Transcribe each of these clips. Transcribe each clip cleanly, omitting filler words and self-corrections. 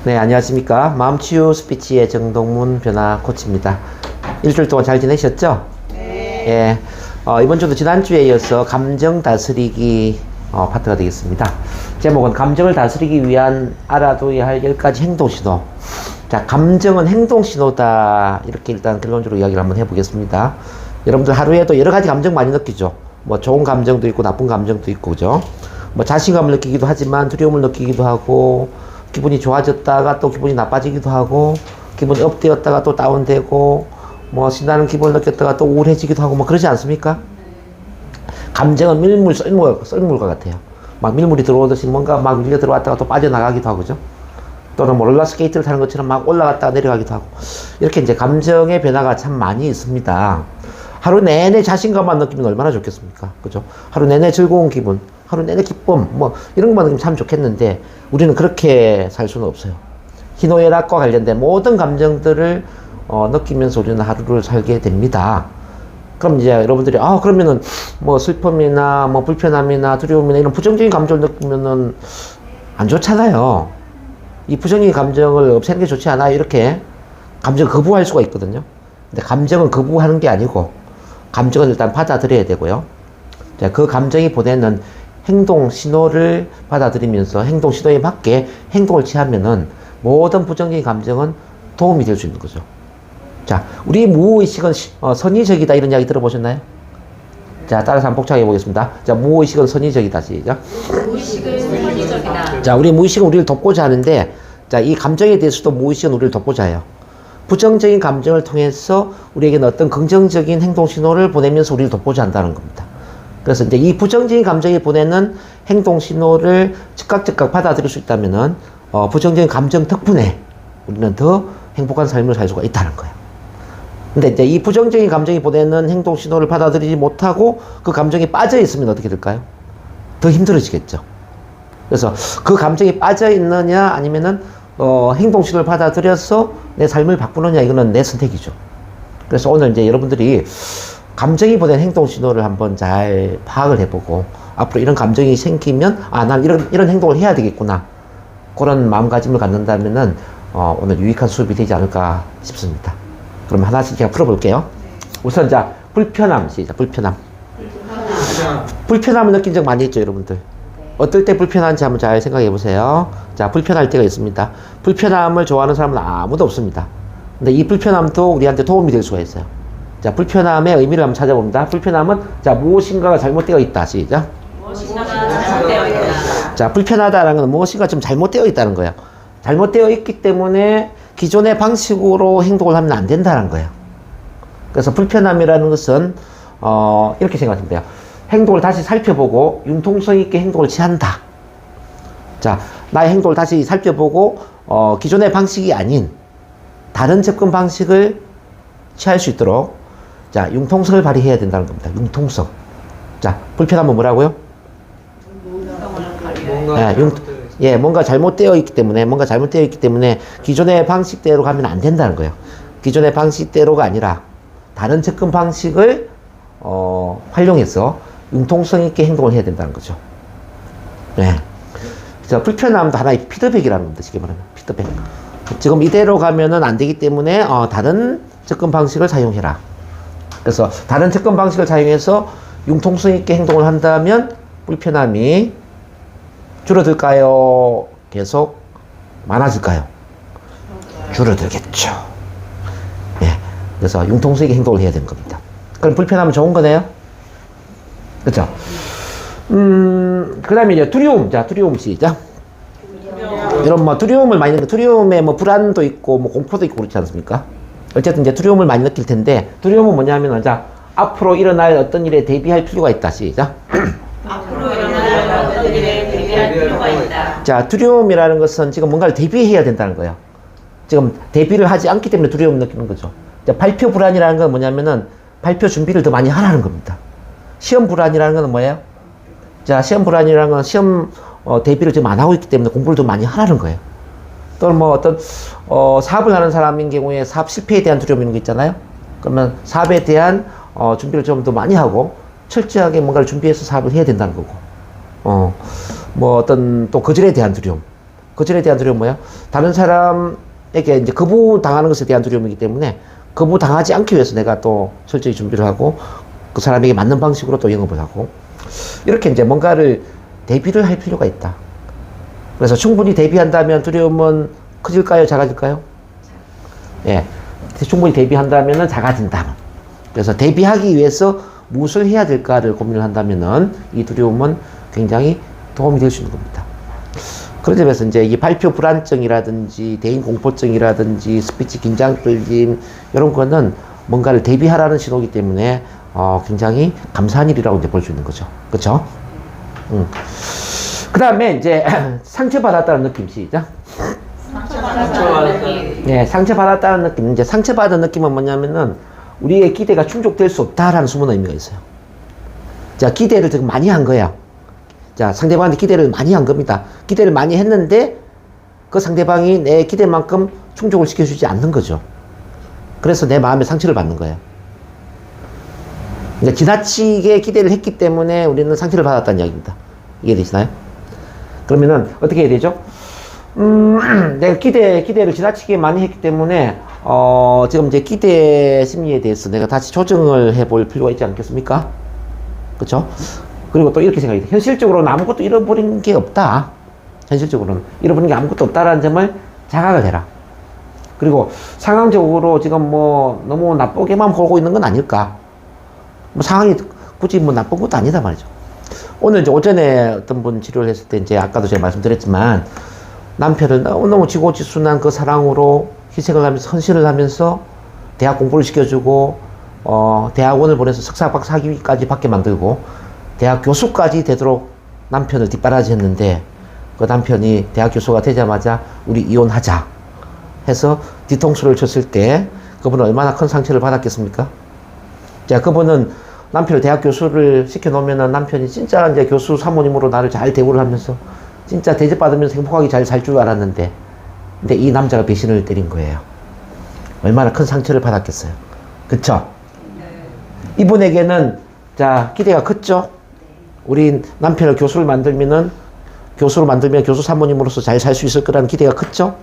네, 안녕하십니까. 마음치유 스피치의 정동문 변화 코치입니다. 일주일 동안 잘 지내셨죠? 네. 예. 이번 주도 지난주에 이어서 감정 다스리기 파트가 되겠습니다. 제목은 감정을 다스리기 위한 알아둬야 할 10가지 행동신호. 자, 감정은 행동신호다. 이렇게 일단 결론적으로 이야기를 한번 해보겠습니다. 여러분들 하루에도 여러 가지 감정 많이 느끼죠? 뭐 좋은 감정도 있고 나쁜 감정도 있고, 그죠? 뭐 자신감을 느끼기도 하지만 두려움을 느끼기도 하고, 기분이 좋아졌다가 또 기분이 나빠지기도 하고, 기분이 업되었다가 또 다운되고, 뭐 신나는 기분을 느꼈다가 또 우울해지기도 하고, 뭐 그러지 않습니까? 감정은 밀물, 썰물과 같아요. 막 밀물이 들어오듯이 뭔가 막 밀려 들어왔다가 또 빠져나가기도 하고, 그죠? 또는 뭐 롤러스케이트를 타는 것처럼 막 올라갔다가 내려가기도 하고, 이렇게 이제 감정의 변화가 참 많이 있습니다. 하루 내내 자신감만 느끼면 얼마나 좋겠습니까? 그죠? 하루 내내 즐거운 기분, 하루 내내 기쁨, 뭐 이런 것만 느끼면 참 좋겠는데, 우리는 그렇게 살 수는 없어요. 희노애락과 관련된 모든 감정들을 느끼면서 우리는 하루를 살게 됩니다. 그럼 이제 여러분들이 그러면은 뭐 슬픔이나 뭐 불편함이나 두려움이나 이런 부정적인 감정을 느끼면은 안 좋잖아요. 이 부정적인 감정을 없애는 게 좋지 않아요. 이렇게 감정을 거부할 수가 있거든요. 근데 감정은 거부하는 게 아니고, 감정은 일단 받아들여야 되고요. 자, 그 감정이 보내는 행동 신호를 받아들이면서 행동 신호에 맞게 행동을 취하면은 모든 부정적인 감정은 도움이 될 수 있는 거죠. 자, 우리 무의식은 선의적이다, 이런 이야기 들어보셨나요? 자, 따라서 한번 복창해 보겠습니다. 자, 무의식은 선의적이다. 시작. 무의식은 선의적이다. 자, 우리 무의식은 우리를 돕고자 하는데, 자, 이 감정에 대해서도 무의식은 우리를 돕고자 해요. 부정적인 감정을 통해서 우리에게는 어떤 긍정적인 행동 신호를 보내면서 우리를 돕고자 한다는 겁니다. 그래서 이제 이 부정적인 감정이 보내는 행동 신호를 즉각 받아들일 수 있다면은, 부정적인 감정 덕분에 우리는 더 행복한 삶을 살 수가 있다는 거예요. 근데 이제 이 부정적인 감정이 보내는 행동 신호를 받아들이지 못하고 그 감정에 빠져 있으면 어떻게 될까요? 더 힘들어지겠죠. 그래서 그 감정에 빠져 있느냐, 아니면은, 행동 신호를 받아들여서 내 삶을 바꾸느냐, 이거는 내 선택이죠. 그래서 오늘 이제 여러분들이 감정이 보낸 행동 신호를 한번 잘 파악을 해보고, 앞으로 이런 감정이 생기면, 난 이런 행동을 해야 되겠구나, 그런 마음가짐을 갖는다면은, 오늘 유익한 수업이 되지 않을까 싶습니다. 그럼 하나씩 제가 풀어볼게요. 우선, 자, 불편함, 시작. 불편함을 느낀 적 많이 있죠, 여러분들? 어떨 때 불편한지 한번 잘 생각해 보세요. 자, 불편할 때가 있습니다. 불편함을 좋아하는 사람은 아무도 없습니다. 근데 이 불편함도 우리한테 도움이 될 수가 있어요. 자, 불편함의 의미를 한번 찾아봅니다. 불편함은, 자, 무엇인가가 잘못되어 있다. 시작. 무엇인가가 잘못되어 있다. 자, 불편하다라는 건 무엇인가 좀 잘못되어 있다는 거예요. 잘못되어 있기 때문에 기존의 방식으로 행동을 하면 안 된다는 거예요. 그래서 불편함이라는 것은, 이렇게 생각하시면 돼요. 행동을 다시 살펴보고 융통성 있게 행동을 취한다. 자, 나의 행동을 다시 살펴보고 기존의 방식이 아닌 다른 접근 방식을 취할 수 있도록, 자, 융통성을 발휘해야 된다는 겁니다. 융통성. 자, 불편함은 뭐라고요? 뭔가 잘못되어 있기 때문에 기존의 방식대로 가면 안 된다는 거예요. 기존의 방식대로가 아니라 다른 접근 방식을 활용해서 융통성 있게 행동을 해야 된다는 거죠. 네. 그래서 불편함도 하나의 피드백이라는 겁니다. 쉽게 말하면 피드백. 지금 이대로 가면은 안 되기 때문에 다른 접근 방식을 사용해라. 그래서 다른 접근 방식을 사용해서 융통성 있게 행동을 한다면 불편함이 줄어들까요? 계속 많아질까요? 줄어들겠죠. 네. 그래서 융통성 있게 행동을 해야 되는 겁니다. 그럼 불편함은 좋은 거네요? 그쵸? 그 다음에 이제 두려움. 자, 두려움 시작. 이런 뭐 두려움을 많이 느끼는, 두려움에 뭐 불안도 있고 뭐 공포도 있고 그렇지 않습니까? 어쨌든 이제 두려움을 많이 느낄 텐데, 두려움은 뭐냐면, 자, 앞으로 일어날 어떤 일에 대비할 필요가 있다. 시작. 앞으로 일어날 어떤 일에 대비할 필요가 있다. 자, 두려움이라는 것은 지금 뭔가를 대비해야 된다는 거예요. 지금 대비를 하지 않기 때문에 두려움을 느끼는 거죠. 자, 발표 불안이라는 건 뭐냐면은 발표 준비를 더 많이 하라는 겁니다. 시험 불안이라는 건 뭐예요? 자, 시험 불안이라는 건 시험 대비를 지금 안 하고 있기 때문에 공부를 더 많이 하라는 거예요. 또는 뭐 어떤 사업을 하는 사람인 경우에 사업 실패에 대한 두려움 이런 거 있잖아요. 그러면 사업에 대한 준비를 좀 더 많이 하고 철저하게 뭔가를 준비해서 사업을 해야 된다는 거고, 뭐 어떤 또 거절에 대한 두려움, 거절에 대한 두려움은 뭐야? 다른 사람에게 이제 거부당하는 것에 대한 두려움이기 때문에 거부당하지 않기 위해서 내가 또 철저히 준비를 하고 그 사람에게 맞는 방식으로 또 영업을 하고 이렇게 이제 뭔가를 대비를 할 필요가 있다. 그래서 충분히 대비한다면 두려움은 커질까요? 작아질까요? 예. 충분히 대비한다면 작아진다. 그래서 대비하기 위해서 무엇을 해야 될까를 고민을 한다면은 이 두려움은 굉장히 도움이 될 수 있는 겁니다. 그런 점에서 이제 이 발표 불안증이라든지 대인 공포증이라든지 스피치 긴장 끌림 이런 거는 뭔가를 대비하라는 신호이기 때문에 굉장히 감사한 일이라고 이제 볼 수 있는 거죠. 그렇죠? 그 다음에 이제 상처받았다는 느낌 시작. 상처받았다는 느낌. 네, 상처받았다는 느낌. 이제 상처받은 느낌은 뭐냐면은 우리의 기대가 충족될 수 없다라는 숨은 의미가 있어요. 자, 기대를 지금 많이 한 거야. 자, 상대방한테 기대를 많이 한 겁니다. 기대를 많이 했는데 그 상대방이 내 기대만큼 충족을 시켜주지 않는 거죠. 그래서 내 마음에 상처를 받는 거예요. 그러니까 지나치게 기대를 했기 때문에 우리는 상처를 받았다는 이야기입니다. 이해되시나요? 그러면은 어떻게 해야 되죠? 내가 기대를 지나치게 많이 했기 때문에 지금 이제 기대 심리에 대해서 내가 다시 조정을 해볼 필요가 있지 않겠습니까? 그쵸? 그리고 또 이렇게 생각해요. 현실적으로는 아무것도 잃어버린 게 없다. 현실적으로는 잃어버린 게 아무것도 없다라는 점을 자각을 해라. 그리고 상황적으로 지금 뭐 너무 나쁘게만 보고 있는 건 아닐까. 뭐 상황이 굳이 뭐 나쁜 것도 아니다 말이죠. 오늘 이제 오전에 어떤 분 치료를 했을 때 이제 아까도 제가 말씀드렸지만 남편을 너무너무 지고지순한 그 사랑으로 희생을 하면서 헌신을 하면서 대학 공부를 시켜주고 대학원을 보내서 석사 박사 학위까지 받게 만들고 대학 교수까지 되도록 남편을 뒷바라지 했는데 그 남편이 대학 교수가 되자마자 우리 이혼하자 해서 뒤통수를 쳤을 때 그분은 얼마나 큰 상처를 받았겠습니까? 자, 그분은 남편을 대학 교수를 시켜놓으면 남편이 진짜 이제 교수 사모님으로 나를 잘 대우를 하면서 진짜 대접받으면서 행복하게 잘 살 줄 알았는데 근데 이 남자가 배신을 때린 거예요. 얼마나 큰 상처를 받았겠어요. 그쵸? 이분에게는 자, 기대가 컸죠? 우리 남편을 교수로 만들면 교수 사모님으로서 잘 살 수 있을 거라는 기대가 컸죠?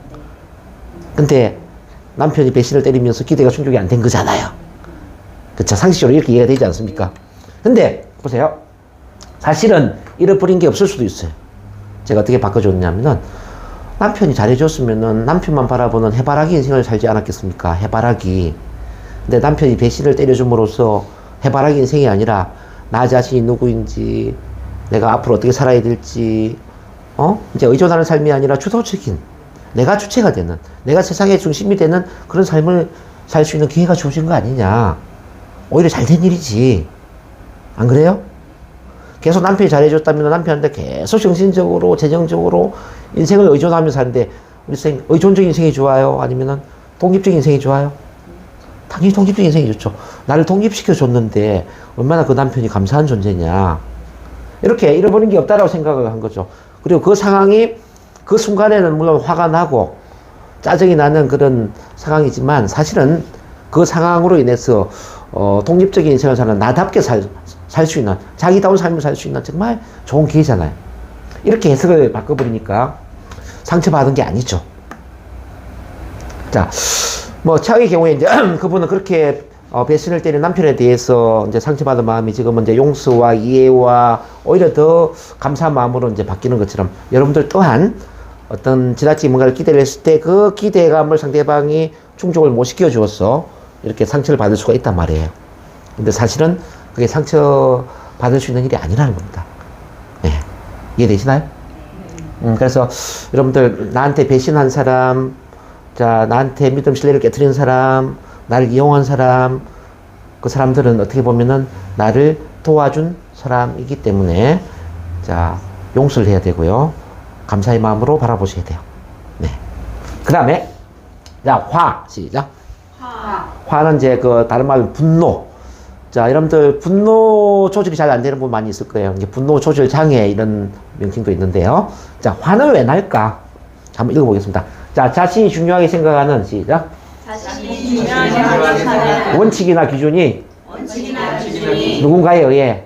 근데 남편이 배신을 때리면서 기대가 충족이 안 된 거잖아요. 그쵸? 상식적으로 이렇게 이해가 되지 않습니까? 근데 보세요. 사실은 잃어버린 게 없을 수도 있어요. 제가 어떻게 바꿔줬냐면은 남편이 잘해줬으면은 남편만 바라보는 해바라기 인생을 살지 않았겠습니까? 해바라기. 근데 남편이 배신을 때려줌으로써 해바라기 인생이 아니라 나 자신이 누구인지 내가 앞으로 어떻게 살아야 될지 이제 의존하는 삶이 아니라 주도적인 내가 주체가 되는 내가 세상의 중심이 되는 그런 삶을 살 수 있는 기회가 주어진 거 아니냐. 오히려 잘된 일이지. 안 그래요? 계속 남편이 잘해줬다면 남편한테 계속 정신적으로 재정적으로 인생을 의존하면서 사는데 우리 생 의존적인 인생이 좋아요? 아니면은 독립적인 인생이 좋아요? 당연히 독립적인 인생이 좋죠. 나를 독립시켜 줬는데 얼마나 그 남편이 감사한 존재냐. 이렇게 잃어버린 게 없다라고 생각을 한 거죠. 그리고 그 상황이 그 순간에는 물론 화가 나고 짜증이 나는 그런 상황이지만 사실은 그 상황으로 인해서 독립적인 인생을 사는 나답게 살 수 있는 자기다운 삶을 살 수 있는 정말 좋은 기회잖아요. 이렇게 해석을 바꿔버리니까 상처받은 게 아니죠. 자, 뭐 최악의 경우에 이제 그분은 그렇게 배신을 때린 남편에 대해서 이제 상처받은 마음이 지금은 이제 용서와 이해와 오히려 더 감사한 마음으로 이제 바뀌는 것처럼 여러분들 또한 어떤 지나치게 뭔가를 기대를 했을 때 그 기대감을 상대방이 충족을 못 시켜 주어서 이렇게 상처를 받을 수가 있단 말이에요. 근데 사실은 그게 상처 받을 수 있는 일이 아니라는 겁니다. 네. 이해되시나요? 그래서 여러분들 나한테 배신한 사람, 자, 나한테 믿음 신뢰를 깨트린 사람, 나를 이용한 사람, 그 사람들은 어떻게 보면은 나를 도와준 사람이기 때문에 자, 용서를 해야 되고요. 감사의 마음으로 바라보셔야 돼요. 네. 그 다음에 자, 시작. 화는 이제 그 다른 말로 분노. 자, 여러분들 분노 조절이 잘 안 되는 분 많이 있을 거예요. 이제 분노 조절 장애 이런 명칭도 있는데요. 자, 화는 왜 날까? 한번 읽어보겠습니다. 자, 자신이 중요하게 생각하는 시작. 자신이 중요하게 생각하는 원칙이나 기준이 누군가에 의해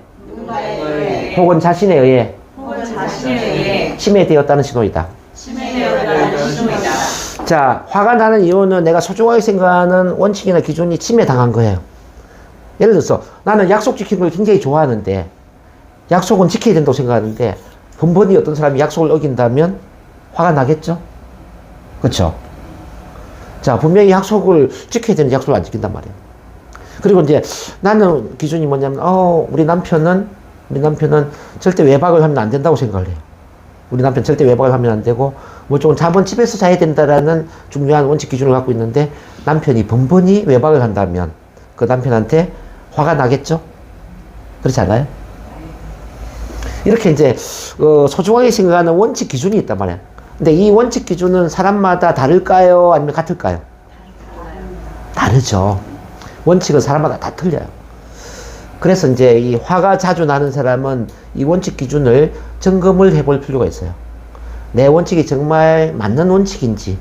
혹은 자신에 의해 혹은 자신에 의해 침해되었다는 신호이다. 침해되었다는 신호이다. 자, 화가 나는 이유는 내가 소중하게 생각하는 원칙이나 기준이 침해당한 거예요. 예를 들어서 나는 약속 지키는 걸 굉장히 좋아하는데 약속은 지켜야 된다고 생각하는데 번번이 어떤 사람이 약속을 어긴다면 화가 나겠죠? 그렇죠? 자, 분명히 약속을 지켜야 되는 약속을 안 지킨단 말이에요. 그리고 이제 나는 기준이 뭐냐면 우리 남편은 절대 외박을 하면 안 된다고 생각을 해요. 우리 남편 절대 외박을 하면 안 되고 무조건 자본 집에서 자야 된다라는 중요한 원칙 기준을 갖고 있는데 남편이 번번이 외박을 한다면 그 남편한테 화가 나겠죠? 그렇지 않아요? 이렇게 이제 소중하게 생각하는 원칙 기준이 있단 말이에요. 근데 이 원칙 기준은 사람마다 다를까요? 아니면 같을까요? 다르죠. 원칙은 사람마다 다 틀려요. 그래서 이제 이 화가 자주 나는 사람은 이 원칙 기준을 점검을 해볼 필요가 있어요. 내 원칙이 정말 맞는 원칙인지,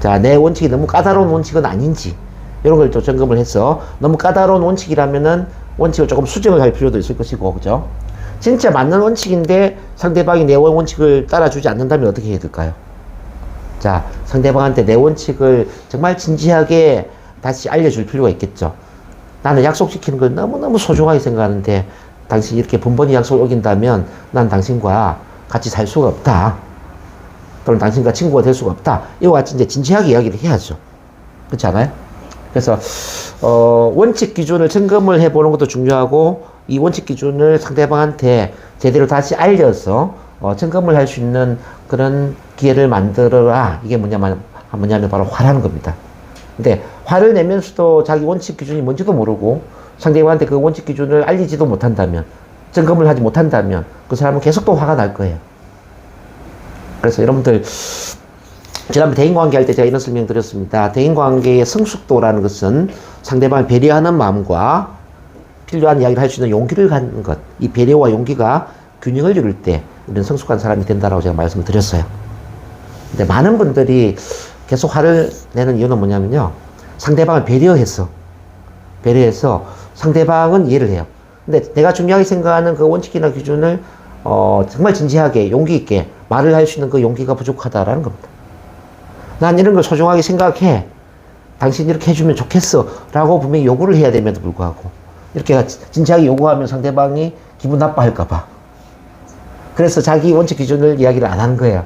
자, 내 원칙이 너무 까다로운 원칙은 아닌지, 이런 걸 또 점검을 해서 너무 까다로운 원칙이라면은 원칙을 조금 수정을 할 필요도 있을 것이고, 그죠? 진짜 맞는 원칙인데 상대방이 내 원칙을 따라주지 않는다면 어떻게 해야 될까요? 자, 상대방한테 내 원칙을 정말 진지하게 다시 알려줄 필요가 있겠죠. 나는 약속 지키는 걸 너무너무 소중하게 생각하는데 당신이 이렇게 번번이 약속을 어긴다면 난 당신과 같이 살 수가 없다. 또는 당신과 친구가 될 수가 없다. 이와 같이 이제 진지하게 이야기를 해야죠. 그렇지 않아요? 그래서 원칙 기준을 점검을 해보는 것도 중요하고 이 원칙 기준을 상대방한테 제대로 다시 알려서 점검을 할 수 있는 그런 기회를 만들어라. 이게 뭐냐면 바로 화라는 겁니다. 근데 화를 내면서도 자기 원칙 기준이 뭔지도 모르고 상대방한테 그 원칙 기준을 알리지도 못한다면, 점검을 하지 못한다면 그 사람은 계속 또 화가 날 거예요. 그래서 여러분들 지난번 대인관계 할 때 제가 이런 설명 드렸습니다. 대인관계의 성숙도라는 것은 상대방을 배려하는 마음과 필요한 이야기를 할 수 있는 용기를 갖는 것, 이 배려와 용기가 균형을 이룰 때 우리는 성숙한 사람이 된다라고 제가 말씀을 드렸어요. 근데 많은 분들이 계속 화를 내는 이유는 뭐냐면요, 상대방을 배려해서 상대방은 이해를 해요. 근데 내가 중요하게 생각하는 그 원칙이나 기준을 정말 진지하게 용기 있게 말을 할 수 있는 그 용기가 부족하다라는 겁니다. 난 이런 걸 소중하게 생각해, 당신 이렇게 해주면 좋겠어 라고 분명히 요구를 해야 됨에도 불구하고 이렇게 진지하게 요구하면 상대방이 기분 나빠할까봐, 그래서 자기 원칙 기준을 이야기를 안 하는 거예요.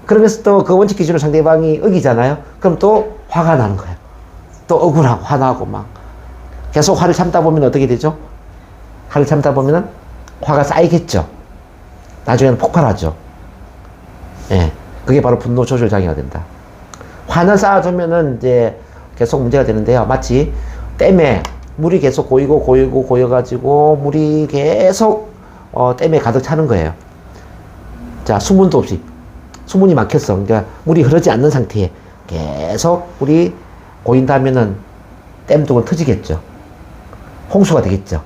그러면서 또 그 원칙 기준을 상대방이 어기잖아요. 그럼 또 화가 나는 거예요. 또 억울하고 화나고 막 계속 화를 참다 보면 어떻게 되죠? 화를 참다 보면은 화가 쌓이겠죠. 나중에는 폭발하죠. 예, 그게 바로 분노 조절 장애가 된다. 화는 쌓아두면은 이제 계속 문제가 되는데요. 마치 댐에 물이 계속 고여가지고 물이 계속 댐에 가득 차는 거예요. 자, 수문도 없이 수문이 막혔어. 그러니까 물이 흐르지 않는 상태에 계속 물이 고인다면은 댐독은 터지겠죠. 홍수가 되겠죠.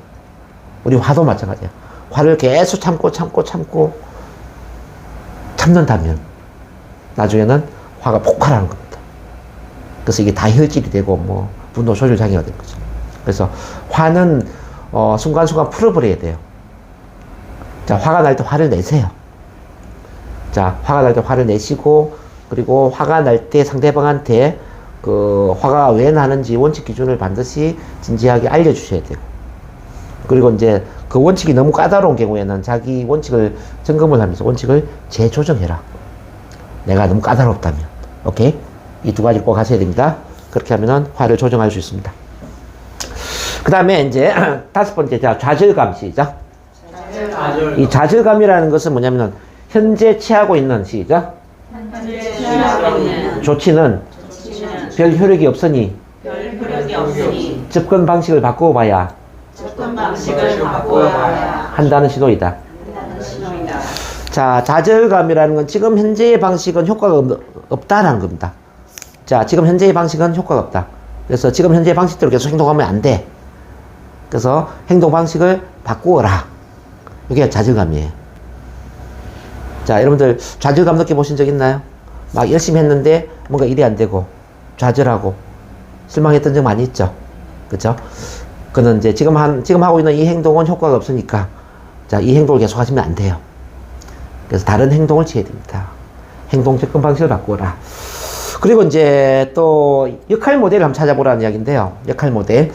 우리 화도 마찬가지야. 화를 계속 참고 참는다면 나중에는 화가 폭발하는 겁니다. 그래서 이게 다혈질이 되고 분노 조절 장애가 되는 거죠. 그래서 화는 순간순간 풀어버려야 돼요. 자, 화가 날 때 화를 내세요. 자, 화가 날 때 화를 내시고, 그리고 화가 날 때 상대방한테 그 화가 왜 나는지 원칙 기준을 반드시 진지하게 알려주셔야 되고, 그리고 이제 그 원칙이 너무 까다로운 경우에는 자기 원칙을 점검을 하면서 원칙을 재조정해라. 내가 너무 까다롭다면. 오케이? 이 두 가지를 꼭 하셔야 됩니다. 그렇게 하면은 화를 조정할 수 있습니다. 그 다음에 이제 다섯 번째, 자, 좌절감. 시작. 이 좌절감이라는 것은 뭐냐면은 현재 취하고 있는, 시작, 조치는 별 효력이 없으니 접근 방식을 바꾸어봐야 한다는 신호이다. 자, 좌절감이라는 건 지금 현재의 방식은 효과가 없다라는 겁니다. 자, 지금 현재의 방식은 효과가 없다. 그래서 지금 현재의 방식대로 계속 행동하면 안 돼. 그래서 행동 방식을 바꾸어라. 이게 좌절감이에요. 자, 여러분들 좌절감 느껴보신 적 있나요? 막 열심히 했는데 뭔가 일이 안 되고 좌절하고 실망했던 적 많이 있죠. 그쵸? 그는 이제 지금 하고 있는 이 행동은 효과가 없으니까 자, 이 행동을 계속 하시면 안 돼요. 그래서 다른 행동을 취해야 됩니다. 행동 접근 방식을 바꾸어라. 그리고 이제 또 역할 모델을 한번 찾아보라는 이야기인데요. 역할 모델.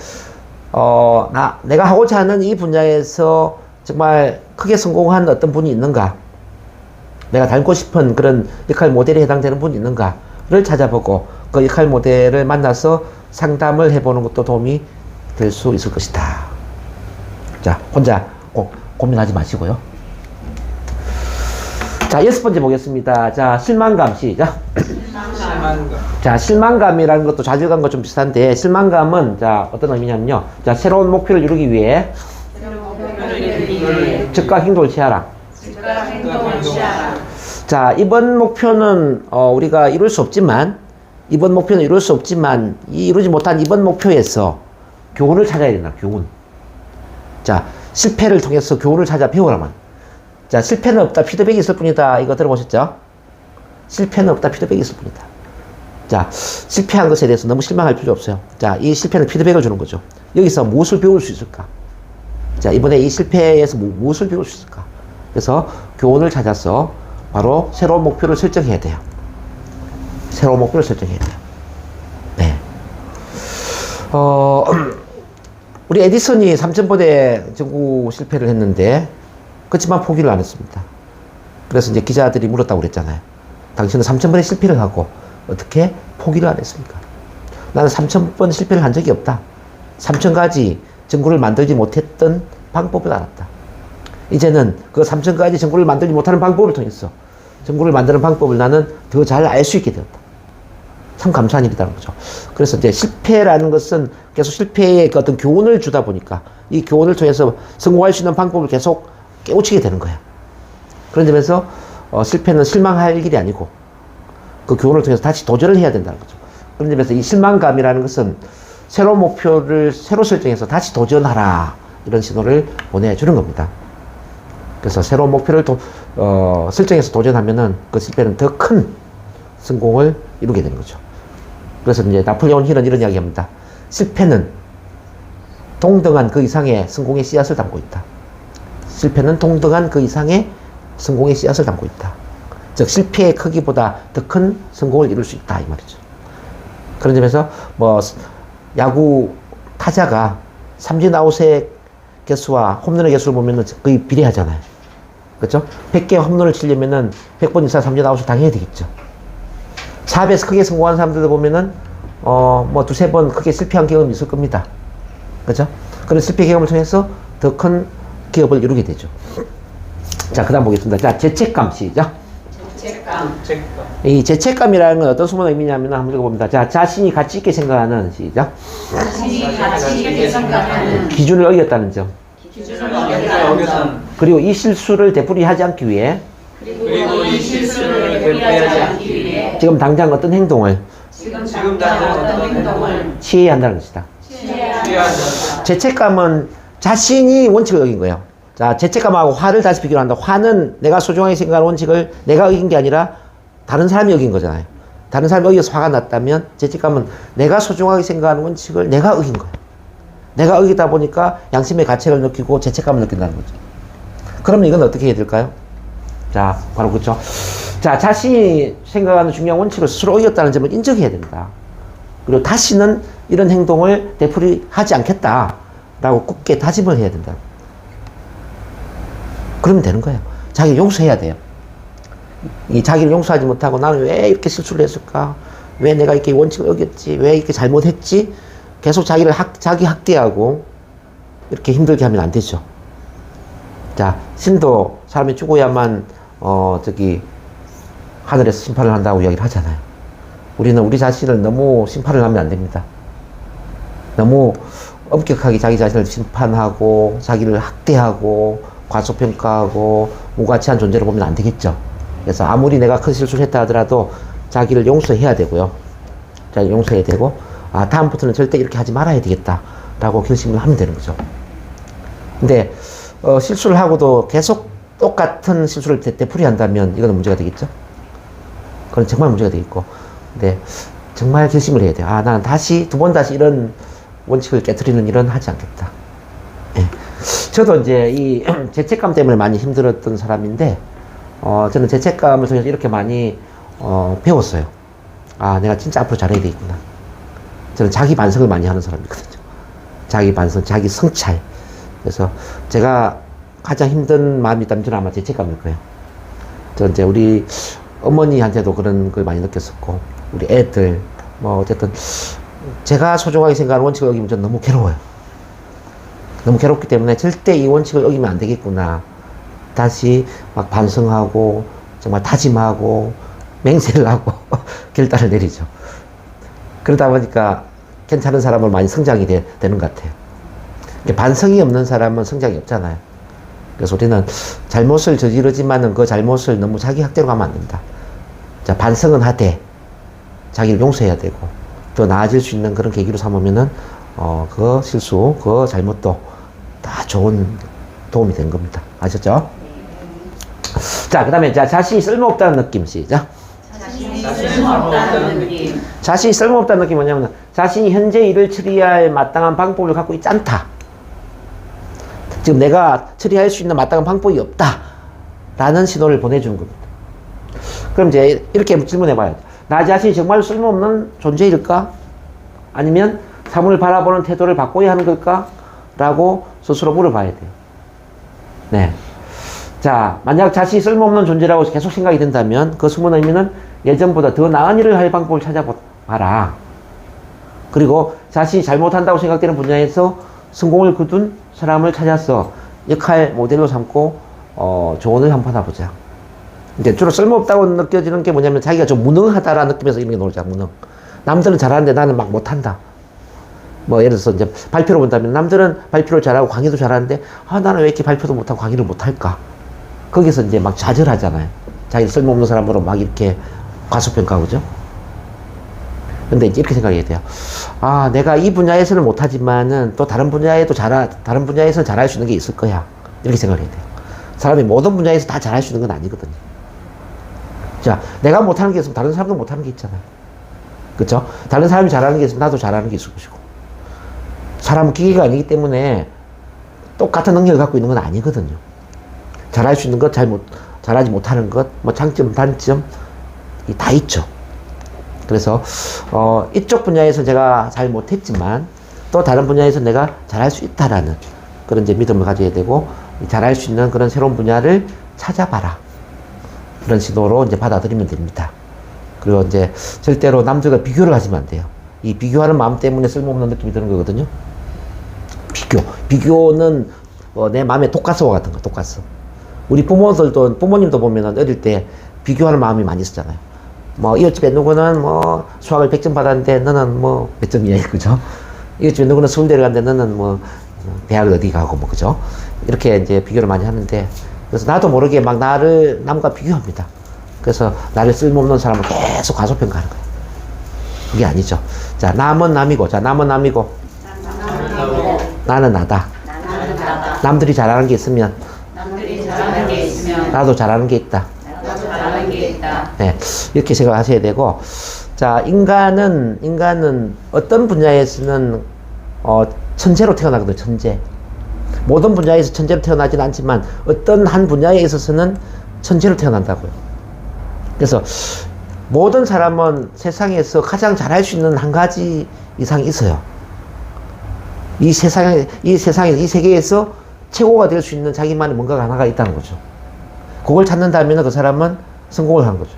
내가 하고자 하는 이 분야에서 정말 크게 성공한 어떤 분이 있는가? 내가 닮고 싶은 그런 역할 모델에 해당되는 분이 있는가를 찾아보고 그 역할 모델을 만나서 상담을 해보는 것도 도움이 될 수 있을 것이다. 자, 혼자 꼭 고민하지 마시고요. 자, 6번째 보겠습니다. 자, 실망감 시작. 자, 실망감이라는 것도 좌절감과 좀 비슷한데, 실망감은, 자, 어떤 의미냐면요. 자, 새로운 목표를 이루기 위해 즉각 행동을 취하라. 자, 이번 목표는, 우리가 이룰 수 없지만, 이루지 못한 이번 목표에서 교훈을 찾아야 된다, 교훈. 자, 실패를 통해서 교훈을 찾아 배우라만. 자, 실패는 없다, 피드백이 있을 뿐이다. 이거 들어보셨죠? 실패는 없다, 피드백이 있을 뿐이다. 자, 실패한 것에 대해서 너무 실망할 필요 없어요. 자, 이 실패는 피드백을 주는 거죠. 여기서 무엇을 배울 수 있을까? 자, 이번에 이 실패에서 무엇을 배울 수 있을까? 그래서 교훈을 찾아서 바로 새로운 목표를 설정해야 돼요. 새로운 목표를 설정해야 돼요. 네. 우리 에디슨이 3000번의 전구 실패를 했는데, 그렇지만 포기를 안 했습니다. 그래서 이제 기자들이 물었다고 그랬잖아요. 당신은 3000번의 실패를 하고 어떻게 포기를 안 했습니까? 나는 3000번 실패를 한 적이 없다. 3000가지 전구를 만들지 못했던 방법을 알았다. 이제는 그 3000가지 전구를 만들지 못하는 방법을 통해서 전구를 만드는 방법을 나는 더 잘 알 수 있게 되었다. 참 감사한 일이라는 거죠. 그래서 이제 실패라는 것은 계속 실패의 그 어떤 교훈을 주다 보니까 이 교훈을 통해서 성공할 수 있는 방법을 계속 깨우치게 되는 거예요. 그런 점에서 실패는 실망할 일이 아니고 그 교훈을 통해서 다시 도전을 해야 된다는 거죠. 그런 점에서 이 실망감이라는 것은 새로운 목표를 새로 설정해서 다시 도전하라, 이런 신호를 보내주는 겁니다. 그래서 새로운 목표를 설정해서 도전하면은 그 실패는 더 큰 성공을 이루게 되는 거죠. 그래서 이제 나폴레옹 힐은 이런 이야기 합니다. 실패는 동등한 그 이상의 성공의 씨앗을 담고 있다. 실패는 동등한 그 이상의 성공의 씨앗을 담고 있다. 즉, 실패의 크기보다 더 큰 성공을 이룰 수 있다, 이 말이죠. 그런 점에서 야구 타자가 삼진 아웃의 개수와 홈런의 개수를 보면은 거의 비례하잖아요. 그렇죠? 100개 홈런을 치려면은 100번 이상 삼진 아웃을 당해야 되겠죠. 사업에서 크게 성공한 사람들도 보면은 두세 번 크게 실패한 경험이 있을 겁니다. 그렇죠? 그런 실패 경험을 통해서 더 큰 기업을 이루게 되죠. 자, 그 다음 보겠습니다. 자, 죄책감 시작. 이 죄책감이라는 건 어떤 숨은 의미냐면 한번 읽어봅니다. 자, 자신이 가치 있게 생각하는 시작. 기준을 어겼다는 점. 그리고 이 실수를 되풀이하지 않기 위해 지금 당장 어떤 행동을 취해야 한다는 것이다. 죄책감은 자신이 원칙을 어긴 거예요. 자, 죄책감하고 화를 다시 비교한다. 화는 내가 소중하게 생각하는 원칙을 내가 어긴 게 아니라 다른 사람이 어긴 거잖아요. 다른 사람이 어겨서 화가 났다면, 죄책감은 내가 소중하게 생각하는 원칙을 내가 어긴 거예요. 내가 어기다 보니까 양심의 가책을 느끼고 죄책감을 느낀다는 거죠. 그러면 이건 어떻게 해야 될까요? 자, 바로 그렇죠. 자, 자신이 생각하는 중요한 원칙을 스스로 어겼다는 점을 인정해야 된다. 그리고 다시는 이런 행동을 되풀이하지 않겠다라고 굳게 다짐을 해야 된다. 그러면 되는 거예요. 자기를 용서해야 돼요. 이 자기를 용서하지 못하고 나는 왜 이렇게 실수를 했을까? 왜 내가 이렇게 원칙을 어겼지? 왜 이렇게 잘못했지? 계속 자기 학대하고 이렇게 힘들게 하면 안 되죠. 자, 신도 사람이 죽어야만 하늘에서 심판을 한다고 이야기를 하잖아요. 우리는 우리 자신을 너무 심판을 하면 안 됩니다. 너무 엄격하게 자기 자신을 심판하고 자기를 학대하고 과소평가하고 무가치한 존재로 보면 안 되겠죠. 그래서 아무리 내가 큰 실수를 했다 하더라도 자기를 용서해야 되고요. 자기를 용서해야 되고, 다음부터는 절대 이렇게 하지 말아야 되겠다라고 결심을 하면 되는 거죠. 근데 실수를 하고도 계속 똑같은 실수를 되풀이한다면 이거는 문제가 되겠죠. 그건 정말 문제가 되겠고, 근데 정말 결심을 해야 돼요. 나는 두 번 다시 이런 원칙을 깨트리는 일은 하지 않겠다. 예. 저도 이제 이 죄책감 때문에 많이 힘들었던 사람인데, 저는 죄책감을 통해서 이렇게 많이 배웠어요. 아, 내가 진짜 앞으로 잘해야 되겠구나. 저는 자기 반성을 많이 하는 사람이거든요. 자기 반성, 자기 성찰. 그래서 제가 가장 힘든 마음이 있다면 저는 아마 죄책감일 거예요. 저 이제 우리 어머니한테도 그런 걸 많이 느꼈었고, 우리 애들, 뭐 어쨌든 제가 소중하게 생각하는 원칙을 어기면 저는 너무 괴로워요. 너무 괴롭기 때문에 절대 이 원칙을 어기면 안 되겠구나. 다시 막 반성하고, 정말 다짐하고, 맹세를 하고, 결단을 내리죠. 그러다 보니까 괜찮은 사람은 많이 성장이 되는 것 같아요. 반성이 없는 사람은 성장이 없잖아요. 그래서 우리는 잘못을 저지르지만은 그 잘못을 너무 자기 학대로 가면 안 된다. 자, 반성은 하되, 자기를 용서해야 되고, 더 나아질 수 있는 그런 계기로 삼으면은, 그 실수, 그 잘못도 다 좋은 도움이 된 겁니다. 아셨죠? 자, 그 다음에 자신이 쓸모없다는 느낌, 시작. 자신이 쓸모없다는 느낌. 자신이 쓸모없다는 느낌이 뭐냐면, 자신이 현재 일을 처리할 마땅한 방법을 갖고 있지 않다. 지금 내가 처리할 수 있는 마땅한 방법이 없다. 라는 신호를 보내주는 겁니다. 그럼 이제 이렇게 질문해 봐요. 나 자신이 정말 쓸모없는 존재일까? 아니면 사물을 바라보는 태도를 바꿔야 하는 걸까? 라고 스스로 물어봐야 돼요. 네. 자, 만약 자신이 쓸모없는 존재라고 계속 생각이 든다면 그 숨은 의미는 예전보다 더 나은 일을 할 방법을 찾아봐라. 그리고 자신이 잘못한다고 생각되는 분야에서 성공을 거둔 사람을 찾아서 역할 모델로 삼고 조언을 한번 해보자. 이제 주로 쓸모없다고 느껴지는 게 뭐냐면 자기가 좀 무능하다라는 느낌에서 이런 게 나오죠. 무능. 남들은 잘하는데 나는 막 못한다. 뭐 예를 들어서 이제 발표를 본다면 남들은 발표를 잘하고 강의도 잘하는데 나는 왜 이렇게 발표도 못하고 강의를 못할까? 거기서 이제 막 좌절하잖아요. 자기 쓸모없는 사람으로 막 이렇게 과소평가하고, 그죠? 근데 이제 이렇게 생각해야 돼요. 아, 내가 이 분야에서는 못하지만은 또 다른 분야에서는 잘할 수 있는 게 있을 거야. 이렇게 생각해야 돼요. 사람이 모든 분야에서 다 잘할 수 있는 건 아니거든요. 자, 내가 못하는 게 있으면 다른 사람도 못하는 게 있잖아요. 그쵸? 다른 사람이 잘하는 게 있으면 나도 잘하는 게 있을 것이고. 사람은 기계가 아니기 때문에 똑같은 능력을 갖고 있는 건 아니거든요. 잘할 수 있는 것, 잘하지 못하는 것, 뭐 장점, 단점, 다 있죠. 그래서, 이쪽 분야에서 제가 잘 못했지만, 또 다른 분야에서 내가 잘할 수 있다라는 그런 이제 믿음을 가져야 되고, 잘할 수 있는 그런 새로운 분야를 찾아봐라. 그런 시도로 이제 받아들이면 됩니다. 그리고 이제 절대로 남들과 비교를 하시면 안 돼요. 이 비교하는 마음 때문에 쓸모없는 느낌이 드는 거거든요. 비교는 내 마음의 독가스와 같은 거, 독가스. 우리 부모님도 보면은 어릴 때 비교하는 마음이 많이 있었잖아요. 뭐, 이웃집에 누구는 뭐, 수학을 100점 받았는데 너는 뭐, 몇 점이야, 그죠? 이웃집에 누구는 서울대를 갔는데 너는 뭐, 대학을 어디 가고 뭐, 그죠? 이렇게 이제 비교를 많이 하는데, 그래서 나도 모르게 막 남과 비교합니다. 그래서 나를 쓸모없는 사람을 계속 과소평가하는 거예요. 그게 아니죠. 자, 남은 남이고, 나는 나다. 남들이 잘하는 게 있으면, 나도 잘하는 게 있다. 네, 이렇게 생각하셔야 되고, 자, 인간은 어떤 분야에서는, 천재로 태어나거든요, 천재. 모든 분야에서 천재로 태어나지는 않지만, 어떤 한 분야에 있어서는 천재로 태어난다고요. 그래서, 모든 사람은 세상에서 가장 잘할 수 있는 한 가지 이상이 있어요. 이 세계에서 최고가 될 수 있는 자기만의 뭔가가 하나가 있다는 거죠. 그걸 찾는다면 그 사람은 성공을 한 거죠.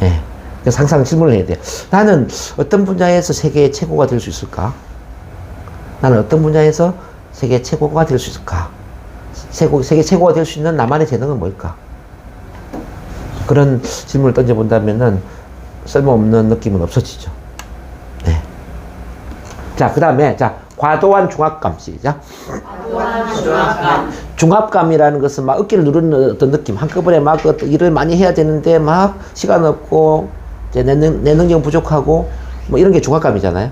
예. 그래서 항상 질문을 해야 돼요. 나는 어떤 분야에서 세계의 최고가 될 수 있을까? 나는 어떤 분야에서 세계 최고가 될 수 있을까? 세계 최고가 될 수 있는 나만의 재능은 뭘까? 그런 질문을 던져본다면은 쓸모없는 느낌은 없어지죠. 네. 자, 그 다음에, 과도한 중압감, 시작. 과도한 중압감. 중압감이라는 것은 막 어깨를 누르는 어떤 느낌. 한꺼번에 막 일을 많이 해야 되는데 막 시간 없고, 이제 내 능력 부족하고, 뭐 이런 게 중압감이잖아요.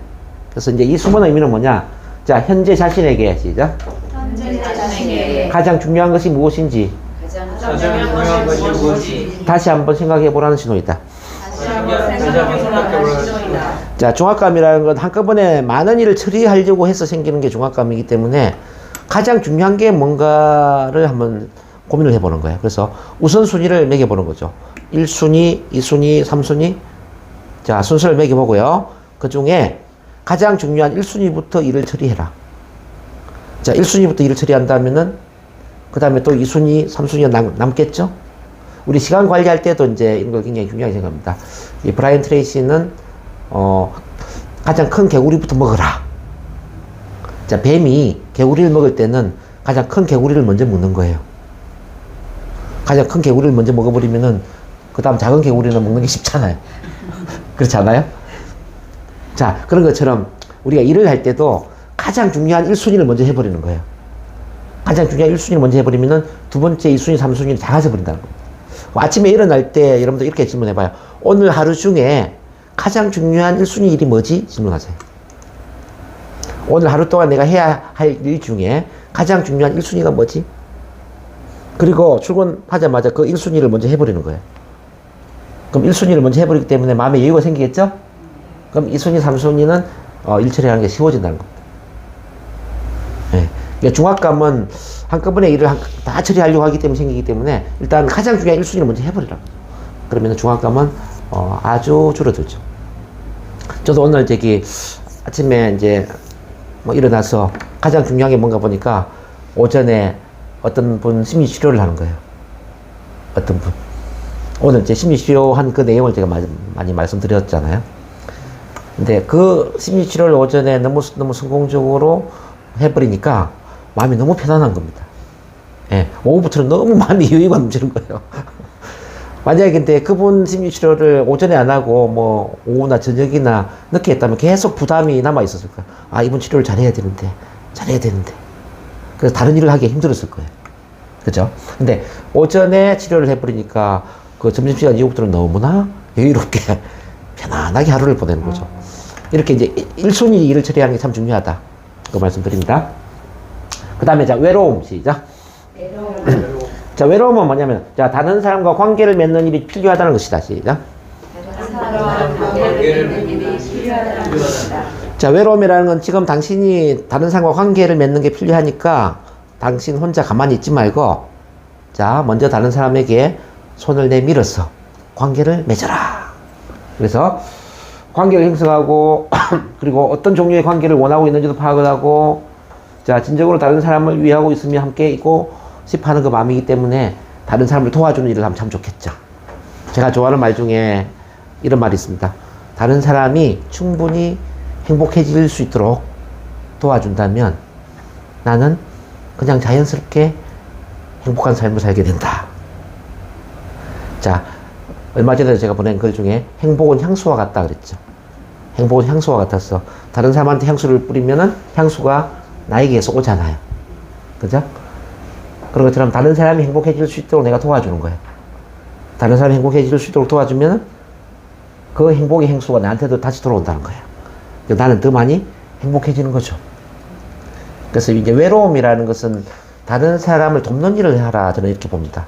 그래서 이제 이 숨은 의미는 뭐냐. 자, 현재 자신에게, 시작. 현재 자신에게 가장 중요한 것이 무엇인지 가장 중요한 것이 무엇인지 다시 한번 생각해 보라는 신호이다. 다시 한번 생각해보라는 신호이다. 자, 중압감이라는 건 한꺼번에 많은 일을 처리하려고 해서 생기는 게 중압감이기 때문에 가장 중요한 게 뭔가를 한번 고민을 해보는 거예요. 그래서 우선순위를 매겨보는 거죠. 1순위, 2순위, 3순위. 자, 순서를 매겨보고요. 그 중에 가장 중요한 1순위부터 일을 처리해라. 자, 1순위부터 일을 처리한다면은, 그 다음에 또 2순위, 3순위가 남겠죠? 우리 시간 관리할 때도 이제 이런 걸 굉장히 중요하게 생각합니다. 이 브라이언 트레이시는, 가장 큰 개구리부터 먹어라. 자, 뱀이 개구리를 먹을 때는 가장 큰 개구리를 먼저 먹는 거예요. 가장 큰 개구리를 먼저 먹어버리면은, 그 다음 작은 개구리는 먹는 게 쉽잖아요. 그렇지 않아요? 자, 그런 것처럼 우리가 일을 할 때도 가장 중요한 1순위를 먼저 해버리는 거예요. 가장 중요한 1순위를 먼저 해버리면은 두 번째 2순위, 3순위는 작아져 버린다는 겁니다. 아침에 일어날 때 여러분들 이렇게 질문해봐요. 오늘 하루 중에 가장 중요한 1순위 일이 뭐지? 질문하세요. 오늘 하루 동안 내가 해야 할 일 중에 가장 중요한 1순위가 뭐지? 그리고 출근하자마자 그 1순위를 먼저 해버리는 거예요. 그럼 1순위를 먼저 해버리기 때문에 마음에 여유가 생기겠죠? 그럼 2순위, 3순위는 일 처리하는 게 쉬워진다는 겁니다. 네. 그러니까 중압감은 한꺼번에 일을 다 처리하려고 하기 때문에 생기기 때문에 일단 가장 중요한 1순위를 먼저 해버리라. 그러면 중압감은 아주 줄어들죠. 저도 오늘 아침에 이제 뭐 일어나서 가장 중요한 게 뭔가 보니까 오전에 어떤 분 심리치료를 하는 거예요. 어떤 분. 오늘 이제 심리치료한 그 내용을 제가 많이 말씀드렸잖아요. 근데 그 심리치료를 오전에 너무 성공적으로 해버리니까 마음이 너무 편안한 겁니다. 예, 오후부터는 너무 마음이 여유가 넘치는 거예요. 만약에 근데 그분 심리치료를 오전에 안 하고 뭐 오후나 저녁이나 늦게 했다면 계속 부담이 남아 있었을 거예요. 아, 이분 치료를 잘해야 되는데. 그래서 다른 일을 하기 힘들었을 거예요. 그죠? 근데 오전에 치료를 해버리니까 그 점심시간 이후부터는 너무나 여유롭게 편안하게 하루를 보내는 거죠. 이렇게 이제 1순위 일을 처리하는 게 참 중요하다. 그 말씀드립니다. 그 다음에 자, 외로움. 시작. 자, 외로움은 뭐냐면, 자, 다른 사람과 관계를 맺는 일이 필요하다는 것이다. 시작. 자, 외로움이라는 건 지금 당신이 다른 사람과 관계를 맺는 게 필요하니까 당신 혼자 가만히 있지 말고, 자, 먼저 다른 사람에게 손을 내밀어서 관계를 맺어라. 그래서 관계를 형성하고 그리고 어떤 종류의 관계를 원하고 있는지도 파악을 하고, 자, 진정으로 다른 사람을 위하고 있으면 함께 있고 싶어하는 그 마음이기 때문에 다른 사람을 도와주는 일을 하면 참 좋겠죠. 제가 좋아하는 말 중에 이런 말이 있습니다. 다른 사람이 충분히 행복해질 수 있도록 도와준다면 나는 그냥 자연스럽게 행복한 삶을 살게 된다. 자, 얼마 전에 제가 보낸 글 중에 행복은 향수와 같다 그랬죠. 행복은 향수와 같아서 다른 사람한테 향수를 뿌리면은 향수가 나에게서 오잖아요. 그죠? 그런 것처럼 다른 사람이 행복해질 수 있도록 내가 도와주는 거예요. 다른 사람이 행복해질 수 있도록 도와주면은 그 행복의 향수가 나한테도 다시 돌아온다는 거예요. 나는 더 많이 행복해지는 거죠. 그래서 이제 외로움이라는 것은 다른 사람을 돕는 일을 하라, 저는 이렇게 봅니다.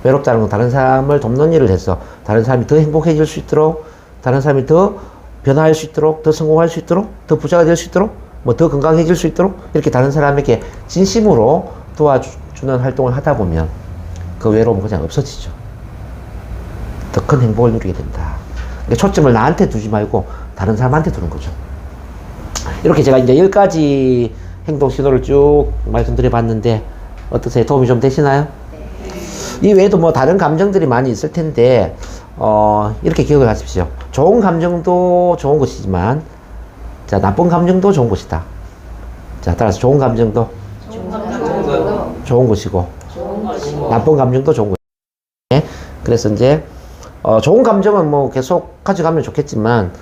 외롭다는 건 다른 사람을 돕는 일을 해서 다른 사람이 더 행복해질 수 있도록, 다른 사람이 더 변화할 수 있도록, 더 성공할 수 있도록, 더 부자가 될 수 있도록, 뭐 더 건강해질 수 있도록 이렇게 다른 사람에게 진심으로 도와주는 활동을 하다 보면 그 외로움은 그냥 없어지죠. 더 큰 행복을 누리게 된다. 그러니까 초점을 나한테 두지 말고 다른 사람한테 두는 거죠. 이렇게 제가 이제 10가지 행동 신호를 쭉 말씀드려 봤는데 어떠세요? 도움이 좀 되시나요? 이 외에도 뭐 다른 감정들이 많이 있을 텐데, 이렇게 기억을 하십시오. 좋은 감정도 좋은 것이지만, 자, 나쁜 감정도 좋은 것이다. 자, 따라서 좋은 감정도 좋은 것이고, 나쁜 감정도 좋은 것이고. 그래서 이제, 좋은 감정은 뭐 계속 가져가면 좋겠지만,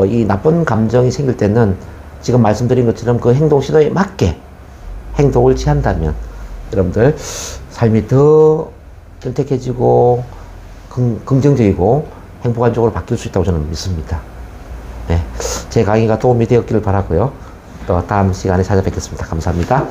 이 나쁜 감정이 생길 때는 지금 말씀드린 것처럼 그 행동 신호에 맞게 행동을 취한다면, 여러분들, 삶이 더 선택해지고 긍정적이고 행복한 쪽으로 바뀔 수 있다고 저는 믿습니다. 네, 제 강의가 도움이 되었기를 바라고요. 또 다음 시간에 찾아뵙겠습니다. 감사합니다.